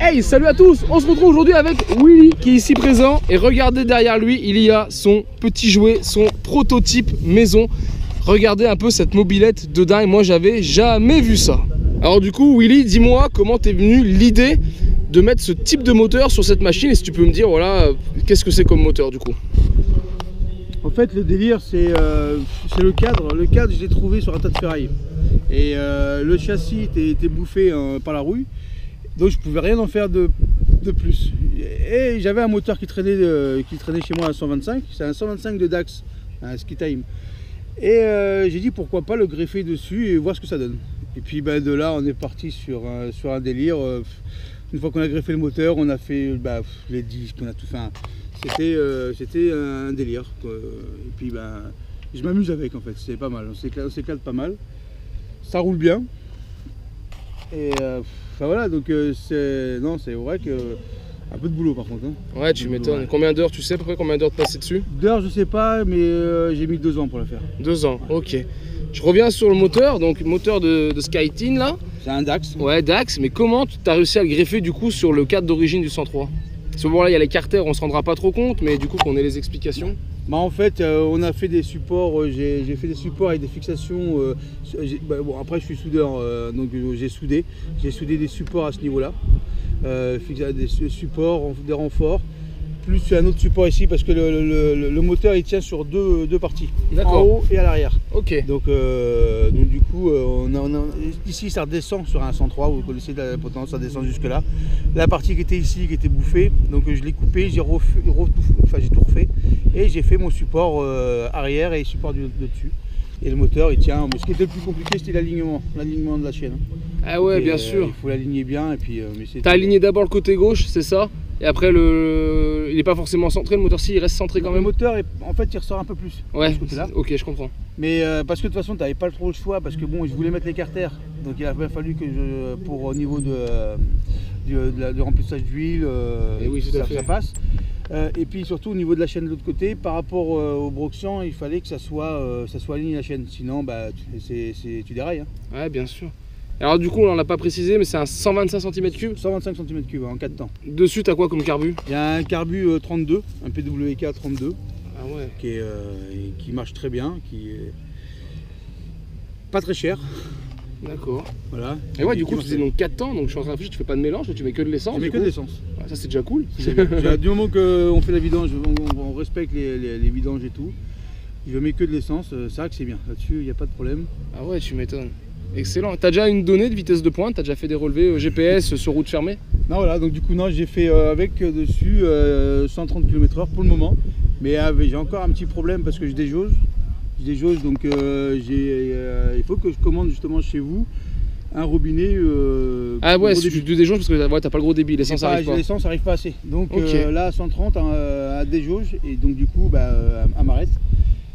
Hey, salut à tous. On se retrouve aujourd'hui avec Willy qui est ici présent. Et regardez derrière lui, il y a son petit jouet, son prototype maison. Regardez un peu cette mobilette de dingue. Moi, j'avais jamais vu ça. Alors du coup, Willy, dis-moi comment t'es venu l'idée de mettre ce type de moteur sur cette machine. Et si tu peux me dire, voilà, qu'est-ce que c'est comme moteur du coup? En fait, le délire, c'est le cadre. Le cadre, je l'ai trouvé sur un tas de ferraille. Et le châssis était bouffé par la rouille. Donc, je pouvais rien en faire de plus. Et j'avais un moteur qui traînait chez moi à 125. C'est un 125 de Dax, un ski time. Et j'ai dit pourquoi pas le greffer dessus et voir ce que ça donne. Et puis de là, on est parti sur un délire. Une fois qu'on a greffé le moteur, on a fait les disques, on a tout fait. C'était un délire, quoi. Et puis je m'amuse avec, en fait, c'est pas mal, on s'éclate pas mal, ça roule bien. Et voilà, donc c'est vrai que un peu de boulot par contre. Hein. Ouais, tu m'étonnes. Ouais. Combien d'heures, tu sais à peu près combien d'heures de passer dessus? D'heures je sais pas, mais j'ai mis 2 ans pour la faire. 2 ans, ouais. Ok. Je reviens sur le moteur, donc moteur de Skyteam là. C'est un Dax. Ouais, Dax, mais comment tu as réussi à le greffer du coup sur le cadre d'origine du 103? Ce moment là il y a les carters, on se rendra pas trop compte, mais du coup qu'on ait les explications. En fait, on a fait des supports, j'ai fait des supports avec des fixations. Bon, après je suis soudeur, donc j'ai soudé des supports à ce niveau-là, des supports, des renforts, plus un autre support ici parce que le moteur il tient sur deux parties, en haut et à l'arrière. Ok. Donc du coup, ici ça redescend sur un 103, vous connaissez la potence, ça descend jusque là. La partie qui était ici, qui était bouffée, donc je l'ai coupé, j'ai tout refait et j'ai fait mon support arrière et support de dessus. Et le moteur il tient, mais ce qui était le plus compliqué c'était l'alignement de la chaîne. Ah ouais, bien sûr. Il faut l'aligner bien et puis. T'as aligné d'abord le côté gauche, c'est ça? Et après il n'est pas forcément centré, le moteur si il reste centré quand même. Le moteur en fait il ressort un peu plus. Ouais, ok, je comprends. Mais parce que de toute façon tu n'avais pas trop le choix parce que bon je voulais mettre les carters. Donc il a fallu que au niveau de remplissage d'huile, oui, ça passe. Et puis surtout au niveau de la chaîne de l'autre côté, par rapport au broxian, il fallait que ça soit aligné la chaîne. Sinon tu dérailles. Hein. Ouais, bien sûr. Alors du coup on l'a pas précisé mais c'est un 125 cm3. 125 cm3 en 4 temps. Dessus t'as quoi comme carbu? Il y a un carbu 32, un PWK 32. Ah ouais. Qui marche très bien, qui est pas très cher. D'accord. Voilà. Et ouais, du coup tu faisais donc 4 temps, donc je suis en train de réfléchir, tu fais pas de mélange, tu mets que de l'essence? Je mets que de l'essence. Ouais, ça c'est déjà cool. Du moment qu'on fait la vidange, on respecte les vidanges et tout. Je mets que de l'essence, c'est vrai que c'est bien. Là-dessus il n'y a pas de problème. Ah ouais, tu m'étonnes. Excellent. T'as déjà une donnée de vitesse de pointe? T'as déjà fait des relevés GPS sur route fermée? Non, voilà, donc du coup, non, j'ai fait avec dessus 130 km/h pour le moment. Mais j'ai encore un petit problème parce que j'ai des jauges. Donc il faut que je commande justement chez vous un robinet. Ah ouais, c'est du déjauge parce que ouais, t'as pas le gros débit, l'essence arrive pas. L'essence arrive pas assez. Donc là, 130 à déjauge et donc du coup, à m'arrête.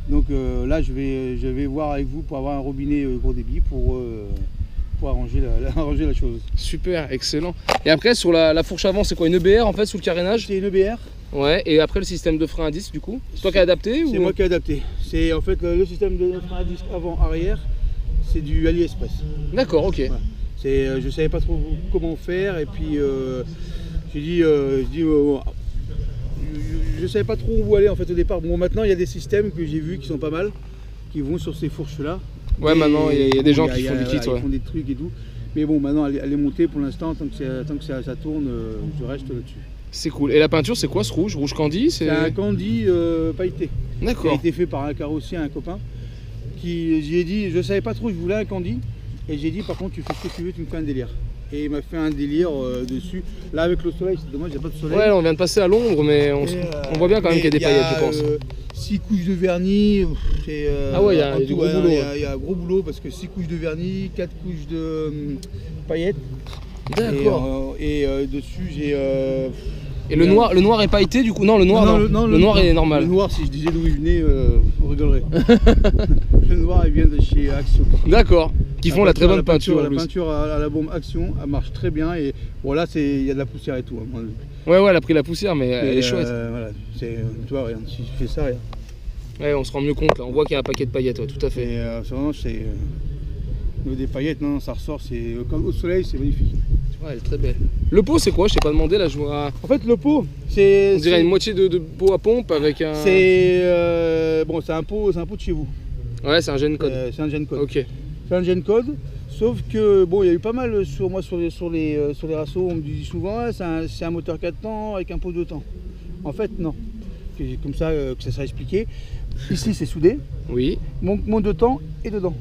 Donc là je vais voir avec vous pour avoir un robinet gros débit pour arranger la chose. Super, excellent. Et après sur la fourche avant c'est quoi, une EBR en fait sous le carénage? C'est une EBR. Ouais, et après le système de frein à disque du coup? C'est toi qui as adapté ou... C'est moi qui ai adapté. C'est en fait le système de frein à disque avant-arrière, c'est du AliExpress. D'accord, ok. Ouais. Je savais pas trop comment faire et puis j'ai dit je savais pas trop où aller en fait au départ. Bon, maintenant il y a des systèmes que j'ai vus qui sont pas mal, qui vont sur ces fourches là. Ouais, maintenant il y a des gens qui font des kits. Ils font des trucs et tout. Mais bon, maintenant elle est montée pour l'instant, tant que ça tourne, je reste là-dessus. C'est cool. Et la peinture c'est quoi ce rouge? Rouge candy? C'est un candy pailleté. D'accord. Qui a été fait par un carrossier, un copain. J'ai dit, je savais pas trop, je voulais un candy. Et j'ai dit par contre tu fais ce que tu veux, tu me fais un délire. Et il m'a fait un délire dessus. Là avec le soleil, c'est dommage, il n'y a pas de soleil. Ouais, on vient de passer à l'ombre, mais on voit bien quand même qu'il y a des paillettes, je pense. 6 couches de vernis. Ah ouais, il y a du gros boulot. Il y a un gros boulot parce que 6 couches de vernis, 4 couches de paillettes. D'accord. Et dessus j'ai... Et le noir est pailleté du coup? Non, le noir le noir est normal. Le noir, si je disais d'où il venait, on rigolerait. Le noir, il vient de chez Action. D'accord. Qui font la très bonne peinture. La peinture à la bombe Action, elle marche très bien. Et voilà, il y a de la poussière et tout. Hein. Ouais, elle a pris la poussière, mais elle est chouette. Voilà, tu vois, regarde, si je fais ça, regarde. Ouais, on se rend mieux compte là. On voit qu'il y a un paquet de paillettes, ouais, tout à fait. C'est vraiment, des paillettes, non, ça ressort. Au soleil, c'est magnifique. Ouais, elle est très belle. Le pot, c'est quoi? Je t'ai pas demandé là, je vois. En fait, le pot, c'est. On dirait une moitié de pot à pompe avec un. C'est. Bon, c'est un pot de chez vous. Ouais, c'est un Gen Code. C'est un Gen Code. Ok. C'est un Gen Code, sauf que bon, il y a eu pas mal sur les rassos, on me dit souvent, ouais, c'est un moteur 4 temps avec un pot 2 temps. En fait, non. C'est comme ça que ça sera expliqué. Ici, c'est soudé. Oui. Mon 2 temps est dedans.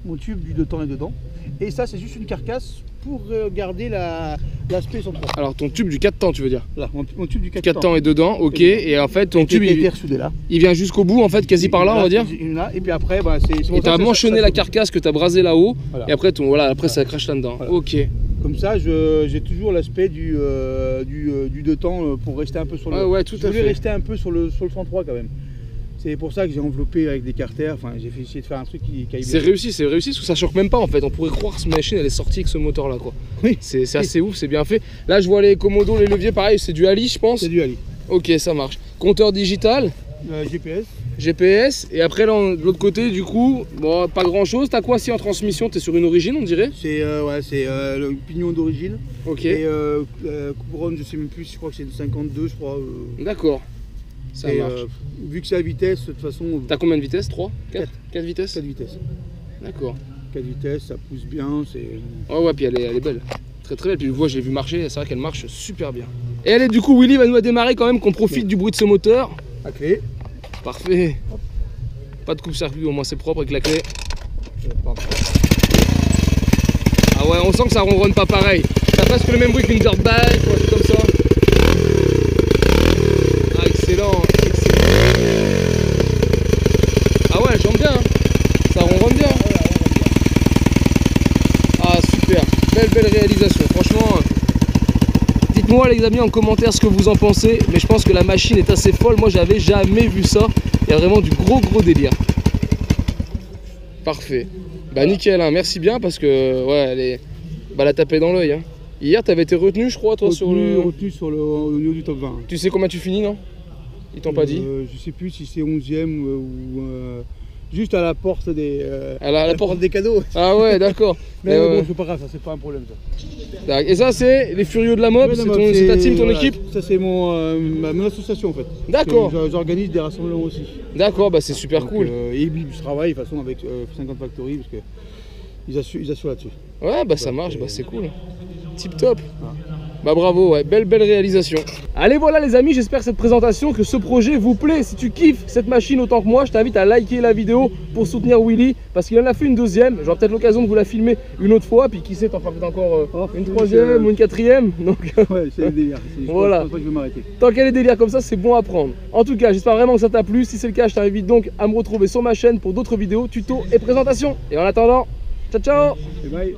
Mon tube du 2 temps est dedans. Et ça, c'est juste une carcasse pour garder l'aspect central. Alors ton tube du 4 temps, tu veux dire? Voilà, mon tube du 4 temps est dedans, ok. Et en fait, ton tube est ressoudé là. Il vient jusqu'au bout, en fait, quasi par là, on va dire. Là, et puis après, bah, c'est. Et tu as manchonné la carcasse que tu as brasé là-haut. Voilà. Et après, après ça crache là-dedans. Voilà. Ok. Comme ça, j'ai toujours l'aspect du 2 temps pour rester un peu sur le. Ouais, tout à fait. Je voulais rester un peu sur le 103 quand même. C'est pour ça que j'ai enveloppé avec des carters. Enfin, j'ai essayé de faire un truc qui aille bien. C'est réussi, parce que ça choque même pas en fait. On pourrait croire que cette machine elle est sortie avec ce moteur là quoi. Oui. C'est assez ouf, c'est bien fait. Là, je vois les commodos, les leviers, pareil, c'est du Ali, je pense. C'est du Ali. Ok, ça marche. Compteur digital. GPS. GPS. Et après, là, de l'autre côté, du coup, bon, pas grand chose. T'as quoi si en transmission? T'es sur une origine, on dirait? C'est le pignon d'origine. Ok. Et couronne, je sais même plus, je crois que c'est une 52, je crois. D'accord. Ça marche. Vu que c'est à vitesse, de toute façon. T'as combien de vitesses? 3? 4 vitesses? 4 vitesses. D'accord. 4 vitesses, ça pousse bien. Oh ouais, puis elle est belle. Très très belle. Puis je l'ai vu marcher, c'est vrai qu'elle marche super bien. Et allez, du coup, Willy va nous démarrer quand même, qu'on profite du bruit de ce moteur. La clé. Parfait. Pas de coupe-circuit, au moins c'est propre avec la clé. Ah ouais, on sent que ça ronronne pas pareil. Ça a presque le même bruit qu'une dirt bike ou un truc comme ça. Ah, excellent. Ah ouais, elle chante bien. Hein. Ça ronronne bien. Ah, super. Belle réalisation. Franchement, dites-moi les amis en commentaire ce que vous en pensez. Mais je pense que la machine est assez folle. Moi, j'avais jamais vu ça. Il y a vraiment du gros délire. Parfait. Bah nickel, hein. Merci bien parce que ouais, elle a tapé dans l'œil. Hein. Hier, t'avais été retenu, je crois, toi, retenu au niveau du top 20. Tu sais combien tu finis, non? Ils t'ont pas dit? Je sais plus si c'est 11e ou juste à la porte des à la porte des cadeaux. Ah ouais, d'accord. Mais bon, c'est pas grave, ça c'est pas un problème ça. Et ça, c'est les Furieux de la Mob, c'est ta team, ton équipe? Ça c'est mon association en fait. D'accord. J'organise des rassemblements aussi. D'accord, bah c'est super. Donc, cool. Et je travaille de toute façon avec 50 Factory parce que ils assurent là-dessus. Ouais, bah ça marche, bah c'est cool. Tip top. Ah. Bah bravo, ouais, belle réalisation. Allez voilà les amis, j'espère que cette présentation, que ce projet vous plaît. Si tu kiffes cette machine autant que moi, je t'invite à liker la vidéo pour soutenir Willy, parce qu'il en a fait une deuxième. J'aurai peut-être l'occasion de vous la filmer une autre fois, puis qui sait, t'en feras peut-être encore une troisième ou une quatrième. Donc ouais, c'est le délire. Voilà. Je pense pas que je vais m'arrêter. Tant qu'elle est délire comme ça, c'est bon à prendre. En tout cas, j'espère vraiment que ça t'a plu. Si c'est le cas, je t'invite donc à me retrouver sur ma chaîne pour d'autres vidéos, tutos et présentations. Et en attendant, ciao ciao. Et bye.